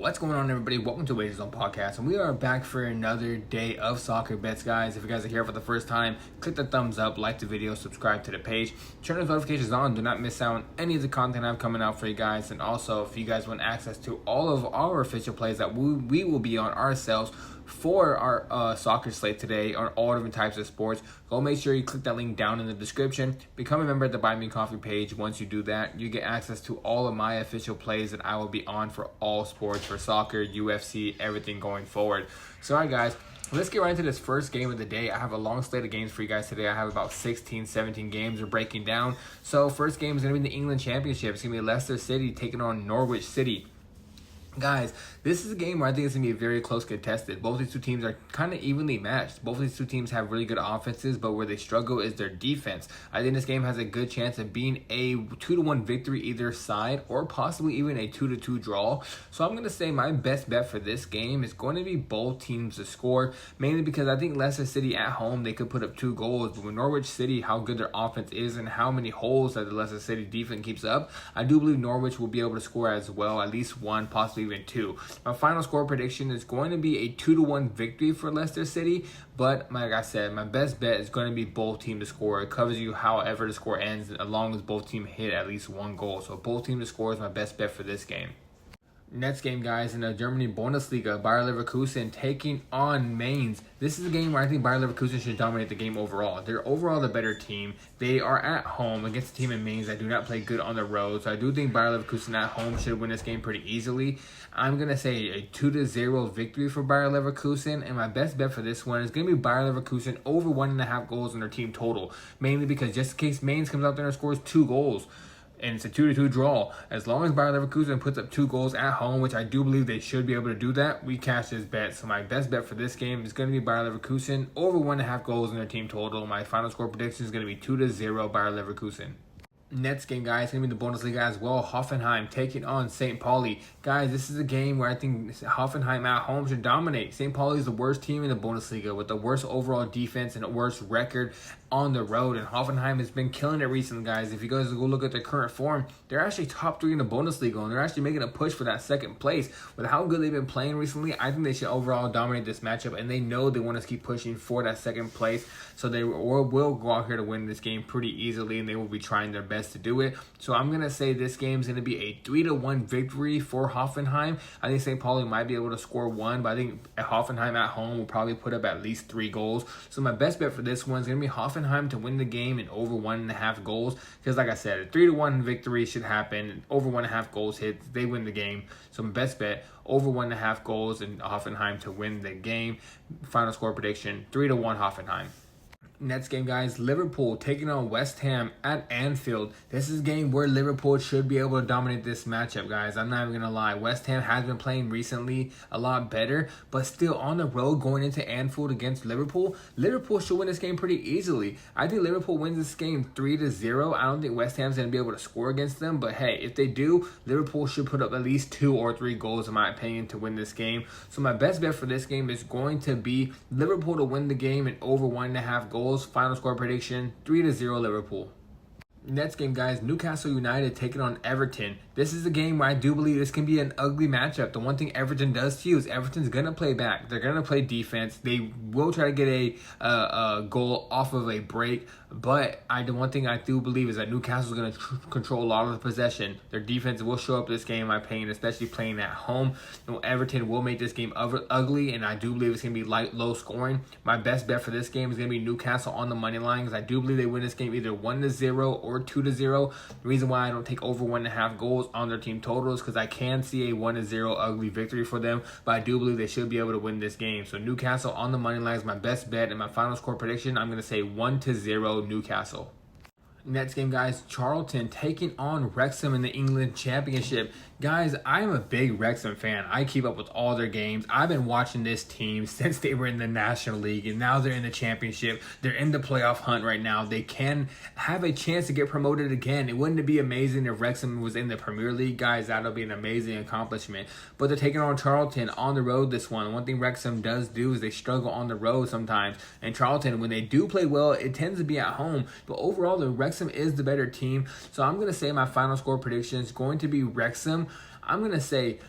What's going on, everybody? Welcome to Wager Zone Podcast, and we are back for another day of soccer bets, guys. If you guys are here for the first time, click the thumbs up, like the video, subscribe to the page, turn those notifications on. Do not miss out on any of the content I'm coming out for you guys. And also, if you guys want access to all of our official plays that we will be on ourselves for our soccer slate today on all different types of sports, go make sure you click that link down in the description. Become a member at the Buy Me Coffee page. Once you do that, you get access to all of my official plays that I will be on for all sports, for soccer, UFC, everything going forward. So, all right, guys, let's get right into this first game of the day. I have a long slate of games for you guys today. I have about 16, 17 games we're breaking down. So, first game is going to be the England Championship. It's going to be Leicester City taking on Norwich City. Guys, this is a game where I think it's going to be very close contested. Both these two teams are kind of evenly matched. Both of these two teams have really good offenses, but where they struggle is their defense. I think this game has a good chance of being a 2-1 victory either side, or possibly even a 2-2 draw. So I'm going to say my best bet for this game is going to be both teams to score, mainly because I think Leicester City at home, they could put up 2 goals. But with Norwich City, how good their offense is and how many holes that the Leicester City defense keeps up, I do believe Norwich will be able to score as well, at least 1, possibly even 2. My final score prediction is going to be a 2-1 victory for Leicester City, but like I said, my best bet is going to be both teams to score. It covers you however the score ends, as long as both teams hit at least 1 goal. So both teams to score is my best bet for this game. Next game, guys, in the Germany Bundesliga, Bayer Leverkusen taking on Mainz. This is a game where I think Bayer Leverkusen should dominate the game overall. They're overall the better team. They are at home against a team in Mainz that do not play good on the road. So I do think Bayer Leverkusen at home should win this game pretty easily. I'm going to say a 2-0 victory for Bayer Leverkusen. And my best bet for this one is going to be Bayer Leverkusen over 1.5 goals in their team total. Mainly because just in case Mainz comes out there and scores 2 goals, and it's a 2-2 draw. As long as Bayer Leverkusen puts up 2 goals at home, which I do believe they should be able to do that, we cash this bet. So my best bet for this game is going to be Bayer Leverkusen over 1.5 goals in their team total. My final score prediction is going to be 2-0 Bayer Leverkusen. Next game, guys, going to be the Bundesliga as well. Hoffenheim taking on St. Pauli. Guys, this is a game where I think Hoffenheim at home should dominate. St. Pauli is the worst team in the Bundesliga with the worst overall defense and the worst record on the road. And Hoffenheim has been killing it recently, guys. If you guys go look at their current form, they're actually top 3 in the Bundesliga, and they're actually making a push for that second place. With how good they've been playing recently, I think they should overall dominate this matchup, and they know they want to keep pushing for that second place. So they will go out here to win this game pretty easily, and they will be trying their best to do it. So I'm going to say this game is going to be a 3-1 victory for Hoffenheim. I think St. Pauli might be able to score 1, but I think Hoffenheim at home will probably put up at least 3 goals. So my best bet for this one is going to be Hoffenheim to win the game and over 1.5 goals. Because like I said, a 3-1 victory should happen. Over 1.5 goals hit, they win the game. So my best bet, over 1.5 goals and Hoffenheim to win the game. Final score prediction, 3-1 Hoffenheim. Next game, guys, Liverpool taking on West Ham at Anfield. This is a game where Liverpool should be able to dominate this matchup, guys. I'm not even going to lie. West Ham has been playing recently a lot better, but still on the road going into Anfield against Liverpool, Liverpool should win this game pretty easily. I think Liverpool wins this game 3-0. I don't think West Ham's going to be able to score against them, but hey, if they do, Liverpool should put up at least 2 or 3 goals, in my opinion, to win this game. So my best bet for this game is going to be Liverpool to win the game and over 1.5 goals. Final score prediction, 3-0 Liverpool. Next game, guys, Newcastle United taking on Everton. This is a game where I do believe this can be an ugly matchup. The one thing Everton does to you is Everton's going to play back. They're going to play defense. They will try to get a goal off of a break. But the one thing I do believe is that Newcastle is going to control a lot of the possession. Their defense will show up this game, in my opinion, especially playing at home. Everton will make this game ugly, and I do believe it's going to be low scoring. My best bet for this game is going to be Newcastle on the money line, because I do believe they win this game either 1-0 or 2-0. The reason why I don't take over 1.5 goals on their team totals because I can see a 1-0 ugly victory for them, but I do believe they should be able to win this game. So Newcastle on the money line is my best bet, and my final score prediction, I'm going to say 1-0 Newcastle. Next game, guys, Charlton taking on Wrexham in the England Championship. Guys, I'm a big Wrexham fan. I keep up with all their games. I've been watching this team since they were in the National League, and now they're in the Championship. They're in the playoff hunt right now. They can have a chance to get promoted again. It wouldn't it be amazing if Wrexham was in the Premier League? Guys, that would be an amazing accomplishment. But they're taking on Charlton on the road this one. One thing Wrexham does do is they struggle on the road sometimes. And Charlton, when they do play well, it tends to be at home. But overall, the Wrexham is the better team. So I'm going to say my final score prediction is going to be Wrexham. I'm going to say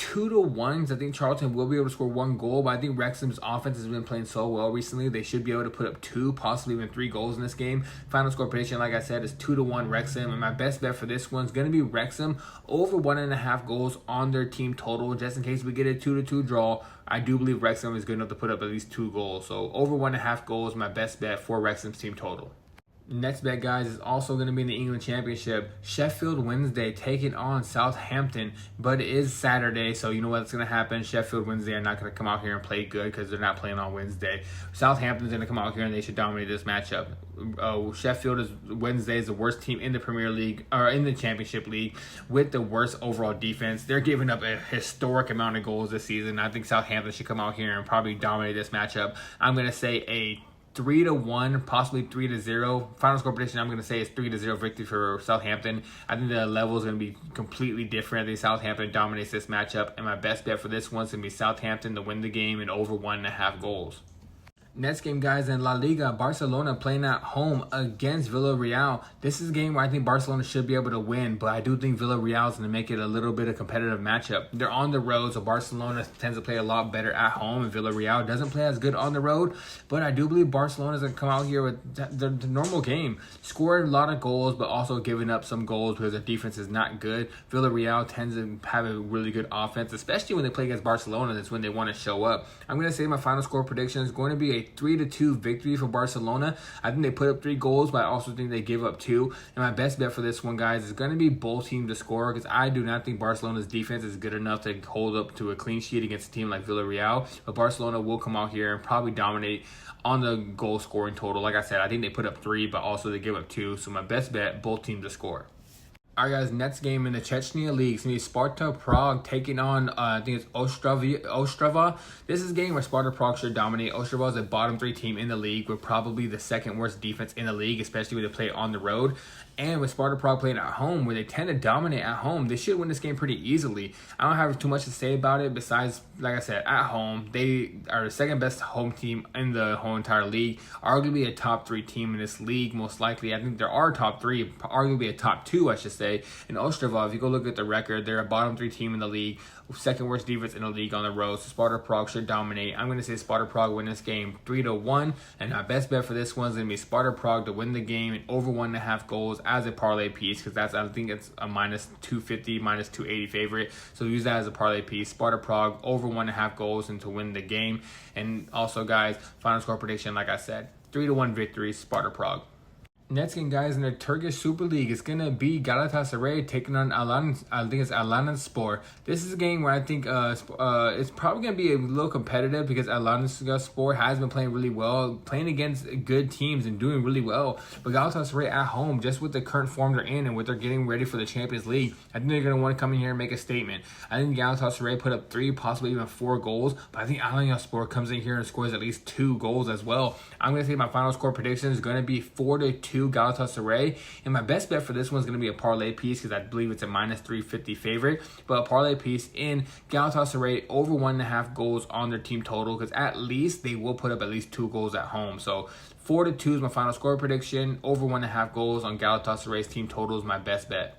2-1. I think Charlton will be able to score 1 goal, but I think Wrexham's offense has been playing so well recently. They should be able to put up 2, possibly even 3 goals in this game. Final score prediction, like I said, is 2-1 Wrexham. And my best bet for this one is going to be Wrexham over 1.5 goals on their team total. Just in case we get a 2-2 draw, I do believe Wrexham is good enough to put up at least 2 goals. So over 1.5 goals, my best bet for Wrexham's team total. Next bet, guys, is also going to be in the England Championship. Sheffield Wednesday taking on Southampton, but it is Saturday, so you know what's going to happen. Sheffield Wednesday are not going to come out here and play good because they're not playing on Wednesday. Southampton's going to come out here and they should dominate this matchup. Wednesday is the worst team in the Premier League, or in the Championship League, with the worst overall defense. They're giving up a historic amount of goals this season. I think Southampton should come out here and probably dominate this matchup. I'm going to say a 3-1, possibly 3-0. Final score prediction, I'm going to say is 3-0 victory for Southampton. I think the level is going to be completely different. I think Southampton dominates this matchup, and my best bet for this one is going to be Southampton to win the game and over 1.5 goals. Next game, guys, in La Liga, Barcelona playing at home against Villarreal. This is a game where I think Barcelona should be able to win, but I do think Villarreal is going to make it a little bit of a competitive matchup. They're on the road, so Barcelona tends to play a lot better at home, and Villarreal doesn't play as good on the road. But I do believe Barcelona is going to come out here with the normal game. Scored a lot of goals, but also giving up some goals because their defense is not good. Villarreal tends to have a really good offense, especially when they play against Barcelona. That's when they want to show up. I'm going to say my final score prediction is going to be a 3-2 victory for Barcelona. I think they put up 3 goals, but I also think they give up 2. And my best bet for this one, guys, is going to be both teams to score, because I do not think Barcelona's defense is good enough to hold up to a clean sheet against a team like Villarreal. But Barcelona will come out here and probably dominate on the goal scoring total. Like I said, I think they put up 3, but also they give up 2. So my best bet, both teams to score. Alright, guys, next game in the Chechnya League is going to be Sparta Prague taking on, I think it's Ostrava. This is a game where Sparta Prague should dominate. Ostrava is a bottom 3 team in the league with probably the second worst defense in the league, especially when they play on the road. And with Sparta Prague playing at home, where they tend to dominate at home, they should win this game pretty easily. I don't have too much to say about it besides, like I said, at home, they are the second best home team in the whole entire league. Arguably a top 3 team in this league, most likely. I think there are top 3, arguably a top 2, I should say. In Ostrava, if you go look at the record, they're a bottom 3 team in the league, second worst defense in the league on the road. So Sparta Prague should dominate. I'm going to say Sparta Prague win this game 3-1. And my best bet for this one is going to be Sparta Prague to win the game and over 1.5 goals as a parlay piece, because that's, I think it's a minus 250, minus 280 favorite. So use that as a parlay piece. Sparta Prague over 1.5 goals and to win the game. And also, guys, final score prediction, like I said, 3-1 victory, Sparta Prague. Next game, guys, in the Turkish Super League, it's going to be Galatasaray taking on Alanyaspor. This is a game where I think it's probably going to be a little competitive because Alanyaspor has been playing really well, playing against good teams and doing really well. But Galatasaray at home, just with the current form they're in and what they're getting ready for the Champions League, I think they're going to want to come in here and make a statement. I think Galatasaray put up 3, possibly even 4 goals, but I think Alanyaspor comes in here and scores at least 2 goals as well. I'm going to say my final score prediction is going to be 4-2 Galatasaray, and my best bet for this one is going to be a parlay piece because I believe it's a minus 350 favorite, but a parlay piece in Galatasaray over 1.5 goals on their team total, because at least they will put up at least 2 goals at home. So 4-2 is my final score prediction. Over 1.5 goals on Galatasaray's team total is my best bet.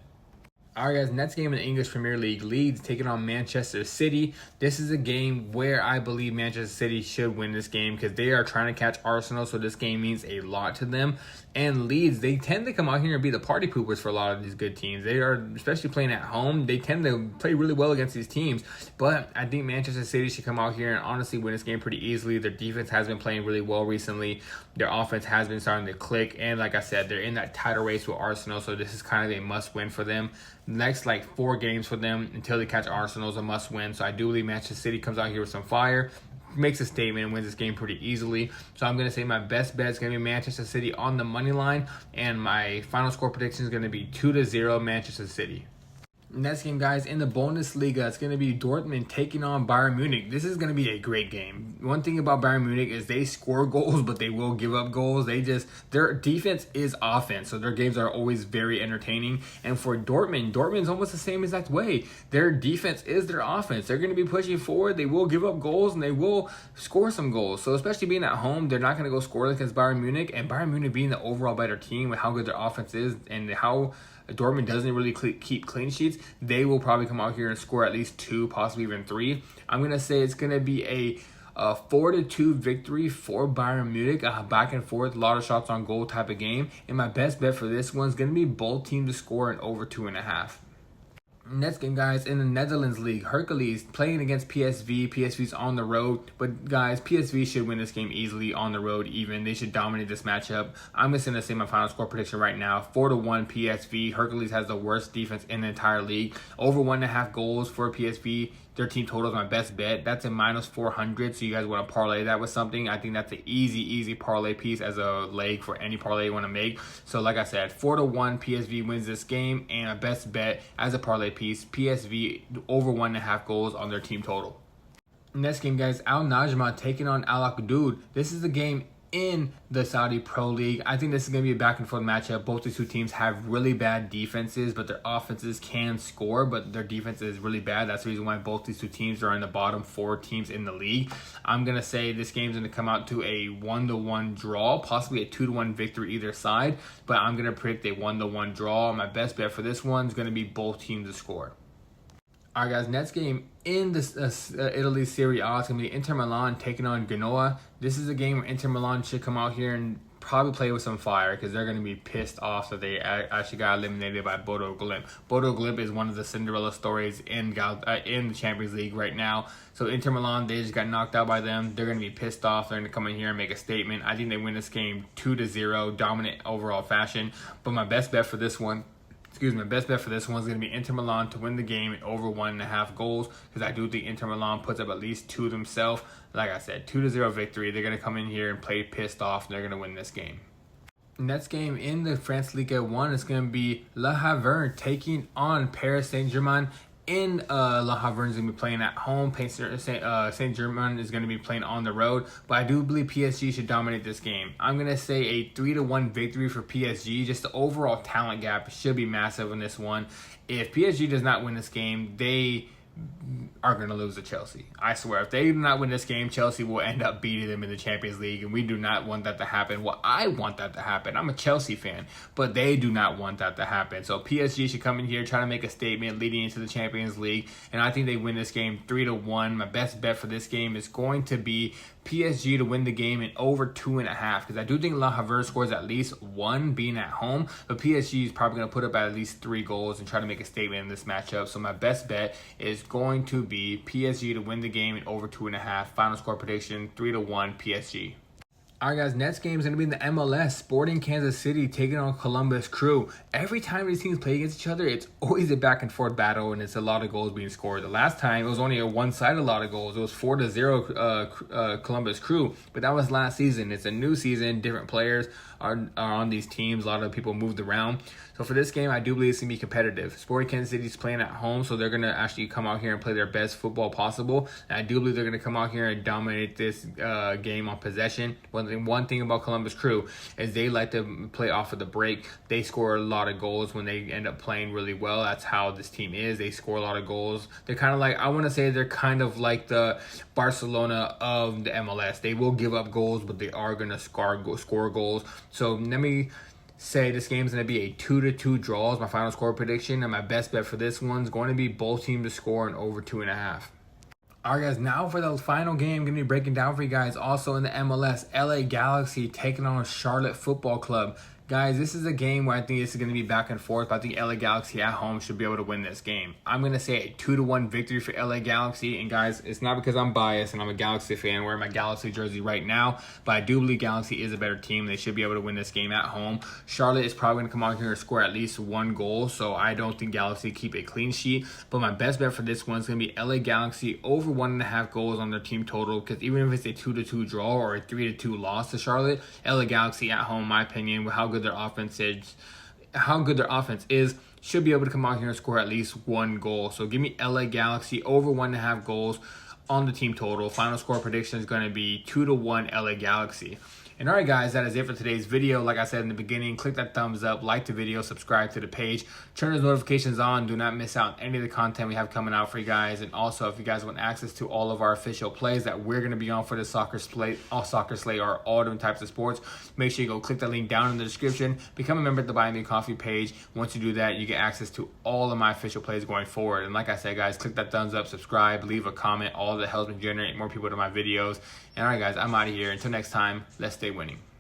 Alright, guys, next game in the English Premier League, Leeds taking on Manchester City. This is a game where I believe Manchester City should win this game because they are trying to catch Arsenal, so this game means a lot to them. And Leeds, they tend to come out here and be the party poopers for a lot of these good teams. They are, especially playing at home, they tend to play really well against these teams. But I think Manchester City should come out here and honestly win this game pretty easily. Their defense has been playing really well recently. Their offense has been starting to click. And like I said, they're in that title race with Arsenal, so this is kind of a must-win for them. Next, 4 games for them until they catch Arsenal is a must-win. So I do believe Manchester City comes out here with some fire, makes a statement, and wins this game pretty easily. So I'm going to say my best bet is going to be Manchester City on the money line, and my final score prediction is going to be 2-0 Manchester City. Next game, guys, in the Bundesliga, it's going to be Dortmund taking on Bayern Munich. This is going to be a great game. One thing about Bayern Munich is they score goals, but they will give up goals. Their defense is offense, so their games are always very entertaining. And for Dortmund's almost the same exact way. Their defense is their offense. They're going to be pushing forward. They will give up goals, and they will score some goals. So especially being at home, they're not going to go score against Bayern Munich. And Bayern Munich being the overall better team with how good their offense is and how if Dortmund doesn't really keep clean sheets, they will probably come out here and score at least 2, possibly even 3. I'm going to say it's going to be a 4-2 victory for Bayern Munich. Back and forth, a lot of shots on goal type of game. And my best bet for this one is going to be both teams to score an over 2.5. Next game, guys, in the Netherlands League, Hercules playing against PSV. PSV's on the road, but guys, PSV should win this game easily on the road. Even they should dominate this matchup. I'm just gonna say my final score prediction right now: 4-1 PSV. Hercules has the worst defense in the entire league. Over 1.5 goals for PSV. Their team total is my best bet. That's a -400. So you guys want to parlay that with something? I think that's an easy parlay piece as a leg for any parlay you want to make. So like I said, 4-1 PSV wins this game, and a best bet as a parlay piece: PSV over 1.5 goals on their team total. Next game, guys, Al Najma taking on Al Qudud. This is the game in the Saudi Pro League. I think this is going to be a back and forth matchup. Both these two teams have really bad defenses, but their offenses can score, but their defense is really bad. That's the reason why both these two teams are in the bottom 4 teams in the league. I'm going to say this game's going to come out to a 1-1 draw, possibly a 2-1 victory either side, but I'm going to predict a 1-1 draw. My best bet for this one is going to be both teams to score. All right, guys, next game in this Italy Serie A is going to be Inter Milan taking on Genoa. This is a game where Inter Milan should come out here and probably play with some fire, because they're going to be pissed off that they actually got eliminated by Bodo Glimt. Bodo Glimt is one of the Cinderella stories in the Champions League right now. So Inter Milan, they just got knocked out by them. They're going to be pissed off. They're going to come in here and make a statement. I think they win this game 2-0, dominant overall fashion. But my best bet for this one is going to be Inter Milan to win the game at over 1.5 goals, because I do think Inter Milan puts up at least 2 themselves. Like I said, 2-0 victory. They're going to come in here and play pissed off, and they're going to win this game. Next game in the France Ligue 1 is going to be Le Havre taking on Paris Saint-Germain. Le Havre is going to be playing at home. Saint-Germain is going to be playing on the road. But I do believe PSG should dominate this game. I'm going to say a 3-1 victory for PSG. Just the overall talent gap should be massive in this one. If PSG does not win this game, they are going to lose to Chelsea. I swear, if they do not win this game, Chelsea will end up beating them in the Champions League, and we do not want that to happen. Well, I want that to happen. I'm a Chelsea fan, but they do not want that to happen. So PSG should come in here, try to make a statement leading into the Champions League, and I think they win this game 3-1. My best bet for this game is going to be PSG to win the game in over 2.5, because I do think Le Havre scores at least 1 being at home, but PSG is probably going to put up at least 3 goals and try to make a statement in this matchup. So my best bet is going to be PSG to win the game in over 2.5. Final score prediction 3-1 PSG. All right, guys, next game is going to be in the MLS. Sporting Kansas City taking on Columbus Crew. Every time these teams play against each other, it's always a back-and-forth battle, and it's a lot of goals being scored. The last time, it was only a one-sided lot of goals. It was 4-0 Columbus Crew, but that was last season. It's a new season. Different players are on these teams. A lot of people moved around. So for this game, I do believe it's going to be competitive. Sporting Kansas City is playing at home, so they're going to actually come out here and play their best football possible. And I do believe they're going to come out here and dominate this game on possession. One thing about Columbus Crew is they like to play off of the break. They score a lot of goals when they end up playing really well. That's how this team is. They score a lot of goals. They're kind of like, I want to say they're kind of like the Barcelona of the MLS. They will give up goals, but they are going to score goals. So let me say this game is going to be a 2-2 draw is my final score prediction, and my best bet for this one is going to be both teams to score in over 2.5. All right, guys, now for the final game, I'm going to be breaking down for you guys also in the MLS, LA Galaxy taking on Charlotte Football Club. Guys, this is a game where I think this is going to be back and forth, but I think LA Galaxy at home should be able to win this game. I'm going to say a 2-1 victory for LA Galaxy. And guys, it's not because I'm biased and I'm a Galaxy fan wearing my Galaxy jersey right now, but I do believe Galaxy is a better team. They should be able to win this game at home. Charlotte is probably going to come out here and score at least 1 goal, so I don't think Galaxy keep a clean sheet. But my best bet for this one is going to be LA Galaxy over 1.5 goals on their team total, because even if it's a 2-2 draw or a 3-2 loss to Charlotte, LA Galaxy at home, in my opinion, with how good their offense is, should be able to come out here and score at least 1 goal. So give me LA Galaxy over 1.5 goals on the team total. Final score prediction is going to be 2-1 LA Galaxy. And all right, guys, that is it for today's video. Like I said in the beginning, click that thumbs up, like the video, subscribe to the page, turn those notifications on. Do not miss out on any of the content we have coming out for you guys. And also, if you guys want access to all of our official plays that we're going to be on for the soccer slate, or all different types of sports, make sure you go click that link down in the description. Become a member at the Buy Me Coffee page. Once you do that, you get access to all of my official plays going forward. And like I said, guys, click that thumbs up, subscribe, leave a comment. All that helps me generate more people to my videos. And all right, guys, I'm out of here. Until next time, let's stay winning.